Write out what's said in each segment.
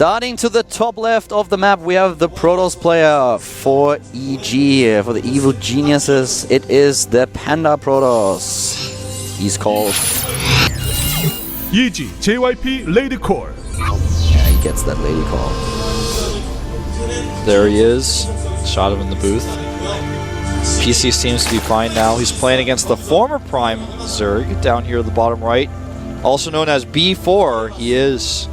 Starting to the top left of the map, we have the Protoss player for EG, for the Evil Geniuses. It is the Panda Protoss. He's called EG JYP Lady Core. Yeah, he gets that lady call. There he is. Shot him in the booth. PC seems to be fine now. He's playing against the former Prime Zerg down here at the bottom right. Also known as B4, he is.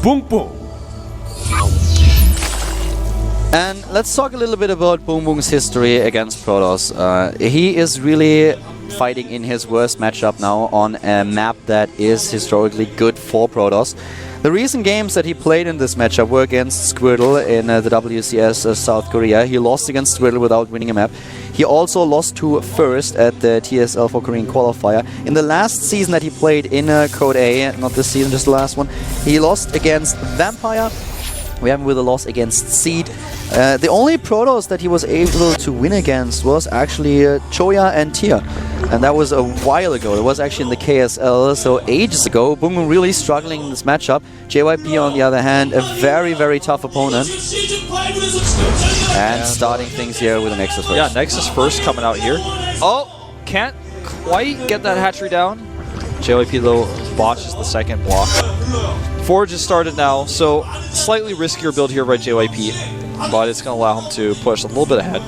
BBoongBBoong. And let's talk a little bit about BBoongBBoong's history against Protoss. He is really fighting in his worst matchup now on a map that is historically good for Protoss. The recent games that he played in this matchup were against Squirtle in the WCS South Korea. He lost against Squirtle without winning a map. He also lost to First at the TSL for Korean qualifier. In the last season that he played in Code A, not this season, just the last one, he lost against Vampire. We have him with a loss against Seed. The only Protoss that he was able to win against was actually Choya and Tia. And that was a while ago. It was actually in the KSL, so ages ago. BBoongBBoong really struggling in this matchup. JYP, on the other hand, a very, very tough opponent. And starting things here with a Nexus first. Yeah, Nexus first coming out here. Oh, can't quite get that hatchery down. JYP, though, botches the second block. Forge has started now, so slightly riskier build here by JYP, but it's going to allow him to push a little bit ahead.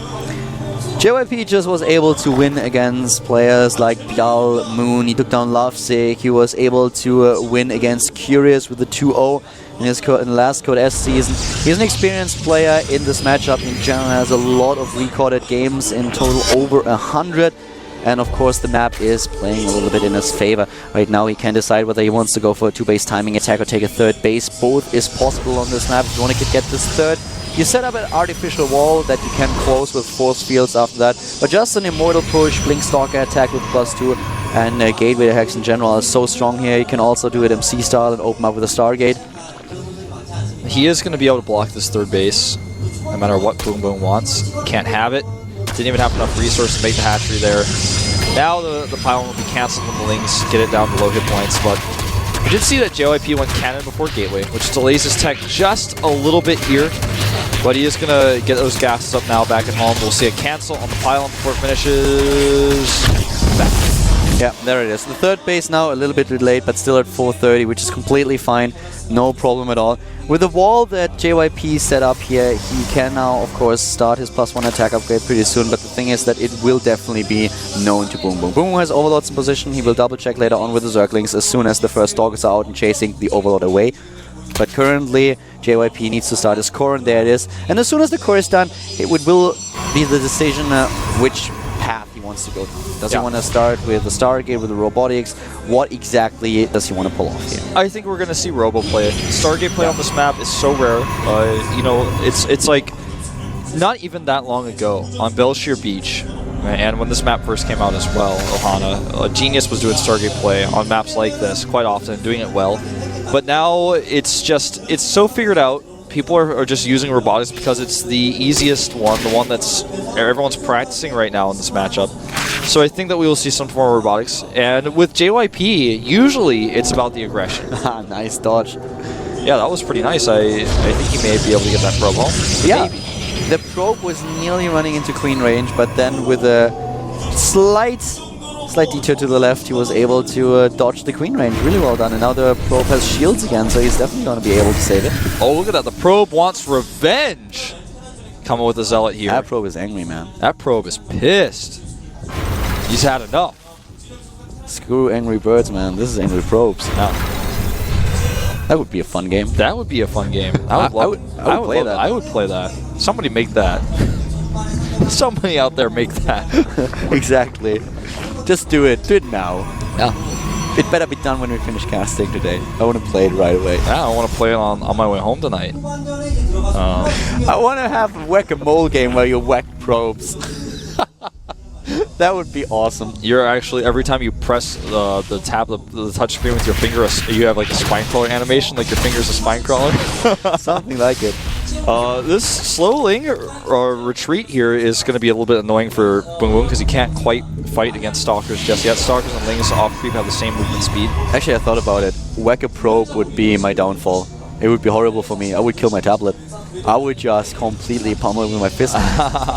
JYP just was able to win against players like Bial, Moon. He took down Lovesick. He was able to win against Curious with the 2-0 in the last Code S season. He's an experienced player in this matchup. In general, has a lot of recorded games, in total over 100. And of course the map is playing a little bit in his favor. Right now he can decide whether he wants to go for a 2-base timing attack or take a third base. Both is possible on this map. If you want to get this third, you set up an artificial wall that you can close with force fields after that. But just an Immortal push, Blink Stalker attack with +2, and Gateway Hex in general is so strong here. You can also do it MC style and open up with a Stargate. He is going to be able to block this third base, no matter what BBoongBBoong wants. Can't have it. Didn't even have enough resources to make the hatchery there. Now the pylon will be cancelled when the Lings get it down to low hit points, but we did see that JYP went cannon before Gateway, which delays his tech just a little bit here. But he is going to get those gases up now back at home. We'll see a cancel on the pylon before it finishes. Back. Yeah, there it is. The third base now a little bit delayed, but still at 430, which is completely fine. No problem at all. With the wall that JYP set up here, he can now, of course, start his +1 attack upgrade pretty soon. But the thing is that it will definitely be known to BBoongBBoong. BBoongBBoong has Overlords in position. He will double check later on with the Zerglings as soon as the first Stalkers are out and chasing the Overlord away. But currently, JYP needs to start his core, and there it is. And as soon as the core is done, it will be the decision which path he wants to go to. Does he want to start with the Stargate, with the Robotics? What exactly does he want to pull off here? I think we're going to see Robo play. Stargate play on this map is so rare. You know, it's like not even that long ago on Belshire Beach, and when this map first came out as well, Ohana, Genius was doing Stargate play on maps like this quite often, doing it well. But now it's so figured out. People are just using robotics because it's the easiest one, the one that's everyone's practicing right now in this matchup. So I think that we will see some form of robotics. And with JYP, usually it's about the aggression. Nice dodge. Yeah, that was pretty nice. I think he may be able to get that probe home. Yeah, maybe. The probe was nearly running into Queen range, but then with a slight detour to the left, he was able to dodge the Queen range. Really well done. And now the probe has shields again, so he's definitely going to be able to save it. Oh, look at that. The probe wants revenge. Coming with the Zealot here. That probe is angry, man. That probe is pissed. He's had enough. Screw angry birds, man. This is angry probes. Yeah. That would be a fun game. That would be a fun game. I would play that. I would play that. Somebody make that. Somebody out there make that. Exactly. Just do it. Do it now. Yeah. It better be done when we finish casting today. I want to play it right away. Yeah, I want to play it on my way home tonight. I want to have a whack-a-mole game where you whack probes. That would be awesome. You're actually, every time you press the touch screen with your finger, you have like a spine crawler animation, like your finger's a spine crawler. Something like it. This slow Ling retreat here is going to be a little bit annoying for BBoongBBoong because he can't quite fight against Stalkers just yet. Stalkers and Lings off creep have the same movement speed. Actually, I thought about it. Whack a probe would be my downfall. It would be horrible for me. I would kill my tablet. I would just completely pummel it with my fist.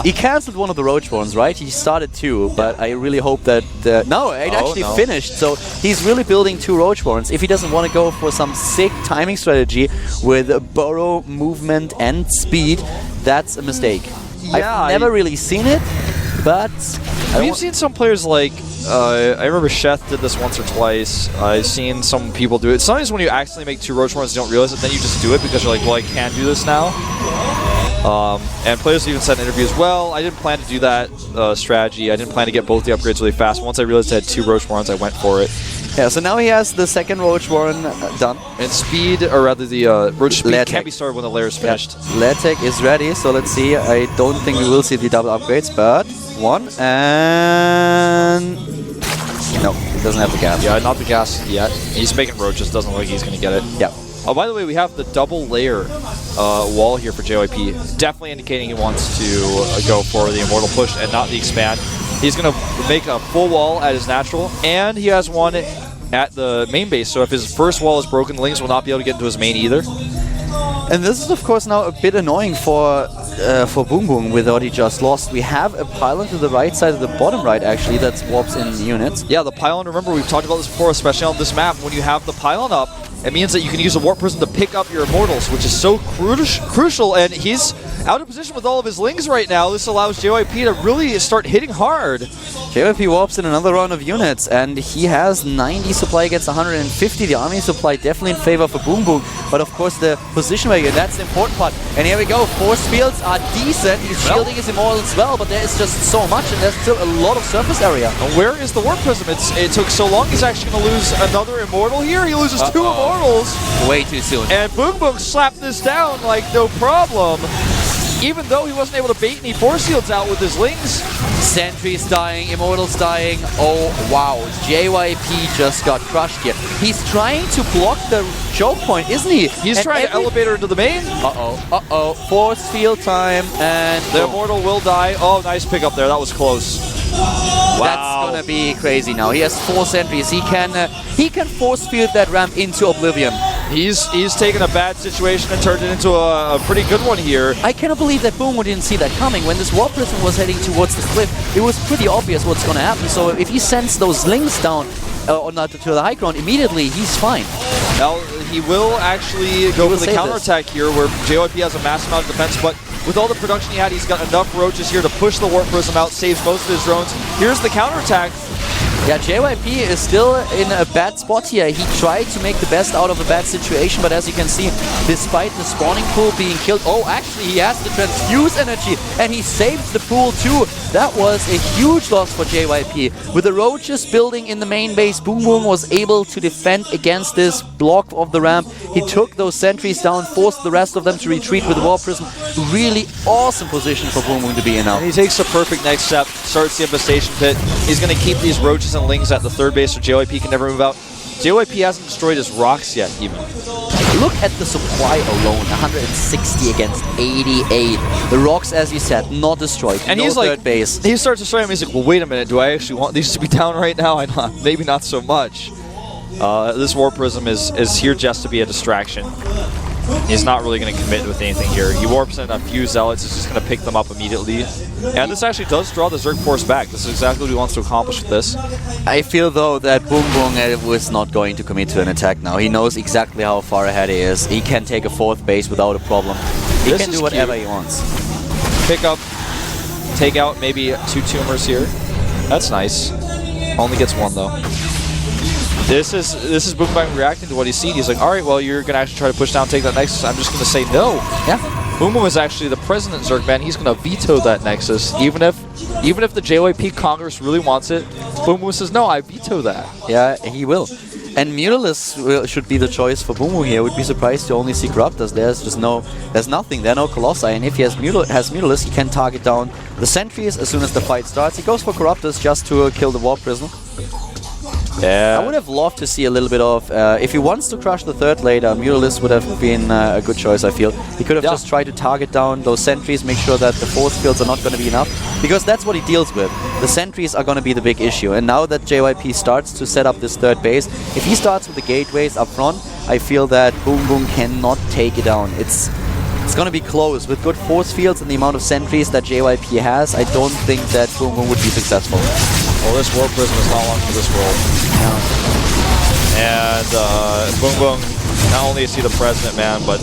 He cancelled one of the Roach ones, right? He started 2, but I really hope that... no, it actually finished. So he's really building 2 Roach Warrens. If he doesn't want to go for some sick timing strategy with burrow, movement, and speed, that's a mistake. Yeah, I've never really seen it, but... We've seen some players like... I remember Sheth did this once or twice. I've seen some people do it. Sometimes when you accidentally make 2 Roach Warrens, you don't realize it, then you just do it because you're like, well, I can do this now. And players even said in interviews, well, I didn't plan to do that strategy. I didn't plan to get both the upgrades really fast. Once I realized I had 2 Roach Warrens, I went for it. Yeah, so now he has the second Roach Warren done. And speed, or rather the Roach speed can't be started when the layer is finished. Yeah. Latec is ready, so let's see. I don't think we will see the double upgrades, but 1 and... No, he doesn't have the gas. Yeah, not the gas yet. He's making roaches, doesn't look like he's going to get it. Yeah. Oh, by the way, we have the double layer wall here for JYP. Definitely indicating he wants to go for the Immortal push and not the expand. He's going to make a full wall at his natural, and he has one at the main base. So if his first wall is broken, the Lings will not be able to get into his main either. And this is, of course, now a bit annoying for BBoongBBoong with what he just lost. We have a pylon to the right side of the bottom right, actually, that swaps in units. Yeah, the pylon, remember, we've talked about this before, especially on this map. When you have the pylon up, it means that you can use a Warp Prism to pick up your Immortals, which is so crucial, and he's out of position with all of his Lings right now. This allows JYP to really start hitting hard. JYP warps in another round of units, and he has 90 supply against 150. The army supply definitely in favor for BBoongBBoong, but of course the position maker, that's the important part. And here we go, force fields are decent. He's shielding his Immortals well, but there is just so much, and there's still a lot of surface area. And where is the Warp Prism? It took so long, he's actually going to lose another Immortal here. He loses 2 Immortals. Way too soon. And BBoongBBoong slapped this down like no problem. Even though he wasn't able to bait any force fields out with his Lings. Sentries dying, Immortals dying. Oh, wow. JYP just got crushed here. He's trying to block the choke point, isn't he? He's trying to elevate her into the main. Uh-oh. Force field time, and... The Immortal will die. Oh, nice pickup there. That was close. Wow. That's gonna be crazy now. He has 4 sentries. He can force field that ramp into oblivion. He's taken a bad situation and turned it into a pretty good one here. I cannot believe that BBoongBBoong didn't see that coming. When this Warp Prism was heading towards the cliff, it was pretty obvious what's gonna happen. So if he sends those Lings down or not to the high ground immediately, he's fine. Now he will actually go for the counterattack here, where JYP has a massive amount of defense, but with all the production he had, he's got enough roaches here to push the Warp Prism out, saves most of his drones. Here's the counterattack. Yeah, JYP is still in a bad spot here. He tried to make the best out of a bad situation, but as you can see, despite the spawning pool being killed... Oh, actually, he has the transfuse energy, and he saves the pool too. That was a huge loss for JYP. With the roaches building in the main base, BBoongBBoong was able to defend against this block of the ramp. He took those sentries down, forced the rest of them to retreat with the Warp Prism. Really awesome position for BBoongBBoong to be in now. And he takes the perfect next step, starts the infestation pit. He's going to keep these roaches and Lings at the third base so JYP can never move out. JYP hasn't destroyed his rocks yet, even. Look at the supply alone, 160 against 88. The rocks, as you said, not destroyed. And no he's like, third base. He starts destroying them. He's like, well, wait a minute. Do I actually want these to be down right now? Maybe not so much. This Warp Prism is here just to be a distraction. He's not really going to commit with anything here. He warps in a few Zealots, is just going to pick them up immediately. And this actually does draw the Zerg Force back. This is exactly what he wants to accomplish with this. I feel, though, that BBoongBBoong was not going to commit to an attack now. He knows exactly how far ahead he is. He can take a 4th base without a problem. He can do whatever he wants. Pick up, take out maybe 2 tumors here. That's nice. Only gets 1, though. This is BBoongBBoong reacting to what he's seen. He's like, all right, well, you're going to actually try to push down, take that Nexus. I'm just going to say no. Yeah. BBoongBBoong is actually the president Zerg man. He's going to veto that Nexus. Even if the JYP Congress really wants it, BBoongBBoong says, no, I veto that. Yeah, he will. And Mutalisk should be the choice for BBoongBBoong here. I would be surprised to only see Corruptors. There's nothing. There are no Colossi. And if he has Mutalisk, he can target down the sentries as soon as the fight starts. He goes for Corruptors just to kill the Warp Prism. Yeah. I would have loved to see a little bit of, if he wants to crush the third later, Muralist would have been a good choice, I feel. He could have just tried to target down those sentries, make sure that the force fields are not going to be enough, because that's what he deals with. The sentries are going to be the big issue, and now that JYP starts to set up this third base, if he starts with the gateways up front, I feel that BoongBoong cannot take it down. It's going to be close. With good force fields and the amount of sentries that JYP has, I don't think that BoongBoong would be successful. Well, this Warp Prism is not long for this world. And BoongBoong, not only is he the president, man, but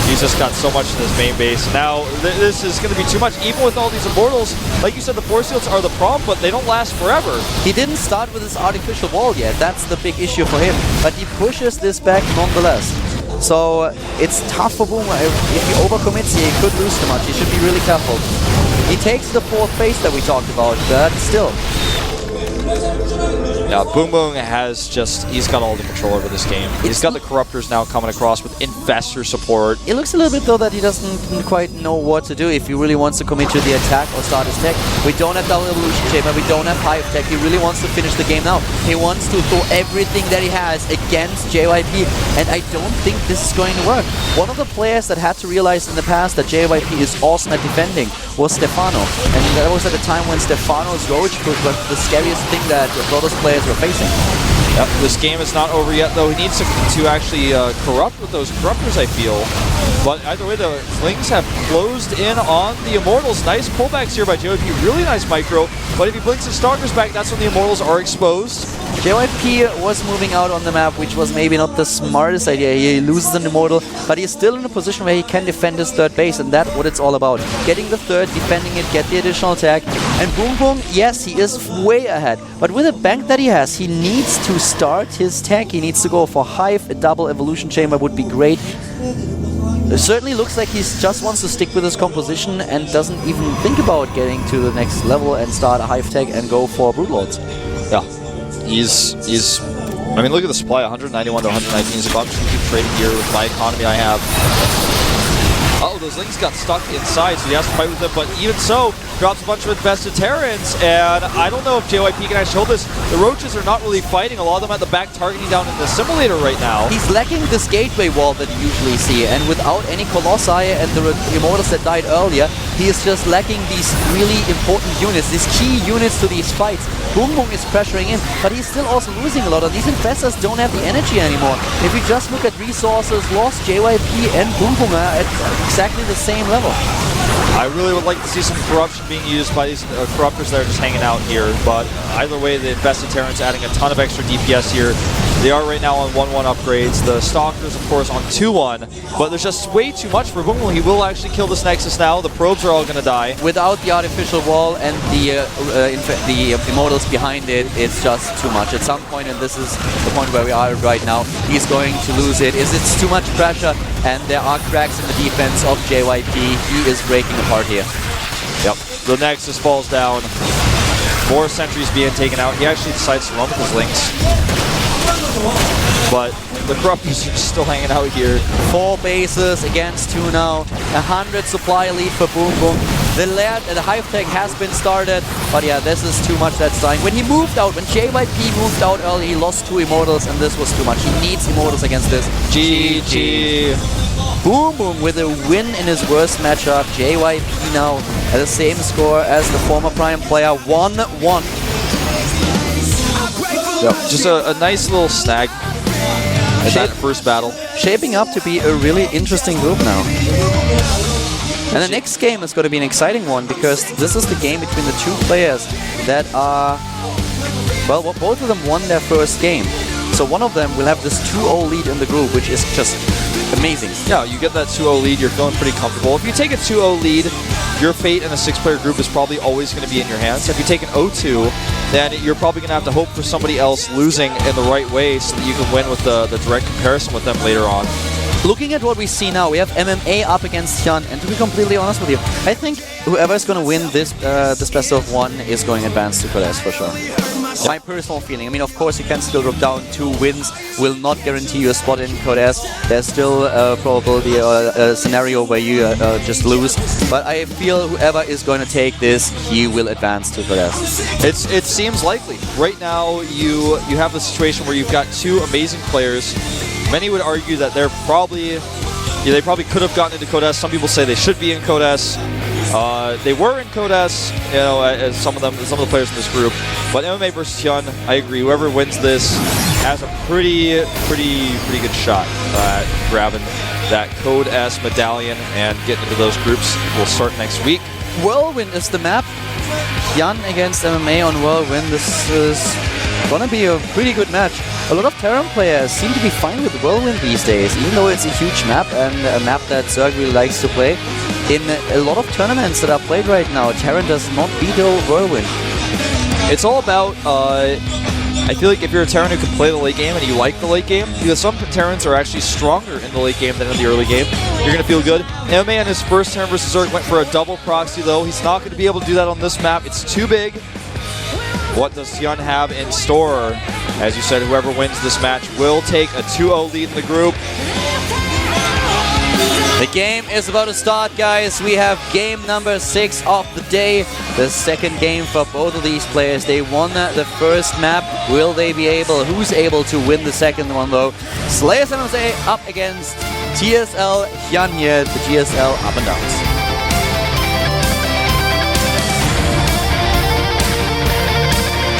he's just got so much in his main base. Now, this is going to be too much. Even with all these Immortals, like you said, the force fields are the problem, but they don't last forever. He didn't start with his artificial wall yet. That's the big issue for him. But he pushes this back nonetheless. So it's tough for Boom. If he overcommits, he could lose too much. He should be really careful. He takes the fourth base that we talked about, but still. Yeah, BoongBoong has he's got all the control over this game. He's got the Corruptors now coming across with Infestor support. It looks a little bit though that he doesn't quite know what to do if he really wants to commit to the attack or start his tech. We don't have double evolution chamber, we don't have hive tech. He really wants to finish the game now. He wants to throw everything that he has against JYP, and I don't think this is going to work. One of the players that had to realize in the past that JYP is awesome at defending was Stefano, and that was at a time when Stefano's Roach push was the scariest thing that Protoss players were facing. Yep, this game is not over yet, though. He needs to actually corrupt with those Corruptors, I feel. But either way, the Lings have closed in on the Immortals. Nice pullbacks here by JYP. Really nice micro. But if he blinks his Stalkers back, that's when the Immortals are exposed. JYP was moving out on the map, which was maybe not the smartest idea. He loses an Immortal, but he's still in a position where he can defend his third base, and that's what it's all about. Getting the third, defending it, get the additional attack. And BoongBoong, yes, he is way ahead, but with the bank that he has, he needs to start his tech. He needs to go for Hive. A double evolution chamber would be great. It certainly looks like he just wants to stick with his composition and doesn't even think about getting to the next level and start a Hive tech and go for Broodlords. Yeah. He's I mean, look at the supply, 191 to 119. So if I'm just going to keep trading here with my economy I have. Oh, those Lings got stuck inside, so he has to fight with them. But even so, drops a bunch of infested Terrans, and I don't know if JYP can actually hold this. The Roaches are not really fighting. A lot of them at the back targeting down in the Simulator right now. He's lacking this gateway wall that you usually see, and without any Colossi and the Immortals that died earlier, he is just lacking these really important units, these key units to these fights. BoongBoong is pressuring in, but he's still also losing a lot of these infestors. Don't have the energy anymore. If you just look at resources lost, JYP and BoongBoong are at exactly the same level. I really would like to see some corruption being used by these Corruptors that are just hanging out here, but either way, the infested Terrans adding a ton of extra DPS here. They are right now on 1-1 upgrades. The Stalkers, of course, on 2-1, but there's just way too much for BoongBoong. He will actually kill this Nexus now. The probes are all going to die. Without the artificial wall and the Immortals behind it, it's just too much. At some point, and this is the point where we are right now, he's going to lose it. It's too much pressure, and there are cracks in the defense of JYP. He is breaking apart here. Yep. The Nexus falls down. More sentries being taken out. He actually decides to run with his Lings. But the Corruptors are still hanging out here. 4 bases against 2 now. 100 supply lead for BoongBoong. The Hive tech has been started, but yeah, this is too much that's dying. When he moved out, when JYP moved out early, he lost 2 Immortals, and this was too much. He needs Immortals against this. GG. BoongBoong with a win in his worst matchup. JYP now at the same score as the former Prime player, 1-1. Yep. Just a nice little snag in that first battle. Shaping up to be a really interesting group now. And the next game is going to be an exciting one, because this is the game between the 2 players that are... Well, both of them won their first game. So one of them will have this 2-0 lead in the group, which is just amazing. Yeah, you get that 2-0 lead, you're feeling pretty comfortable. If you take a 2-0 lead, your fate in a 6-player group is probably always going to be in your hands. If you take an 0-2, then you're probably going to have to hope for somebody else losing in the right way so that you can win with the direct comparison with them later on. Looking at what we see now, we have MMA up against Hyun, and to be completely honest with you, I think whoever is going to win this best of 1 is going advanced to Kodes for sure. My personal feeling. I mean, of course, you can still drop down 2 wins. Will not guarantee you a spot in Code S. There's still probably a scenario where you just lose. But I feel whoever is going to take this, he will advance to Code S. It seems likely. Right now, you have the situation where you've got 2 amazing players. Many would argue that they probably could have gotten into Code S. Some people say they should be in Code S. They were in Code S, you know, as some of the players in this group. But MMA versus Hyun, I agree. Whoever wins this has a pretty good shot at grabbing that Code S medallion and getting into those groups. We'll start next week. Whirlwind is the map. Hyun against MMA on Whirlwind. This is gonna be a pretty good match. A lot of Terran players seem to be fine with Whirlwind these days, even though it's a huge map and a map that Zerg really likes to play. In a lot of tournaments that are played right now, Terran does not beat Whirlwind. It's all about, I feel like if you're a Terran who can play the late game and you like the late game, because some Terrans are actually stronger in the late game than in the early game, you're going to feel good. MMA on his first Terran versus Zerg went for a double proxy though. He's not going to be able to do that on this map. It's too big. What does Hyun have in store? As you said, whoever wins this match will take a 2-0 lead in the group. The game is about to start, guys. We have game number 6 of the day. The second game for both of these players. They won the first map. Will they be able? Who's able to win the second one, though? Slayer San Jose up against TSL Hyun here, the GSL Up and Downs.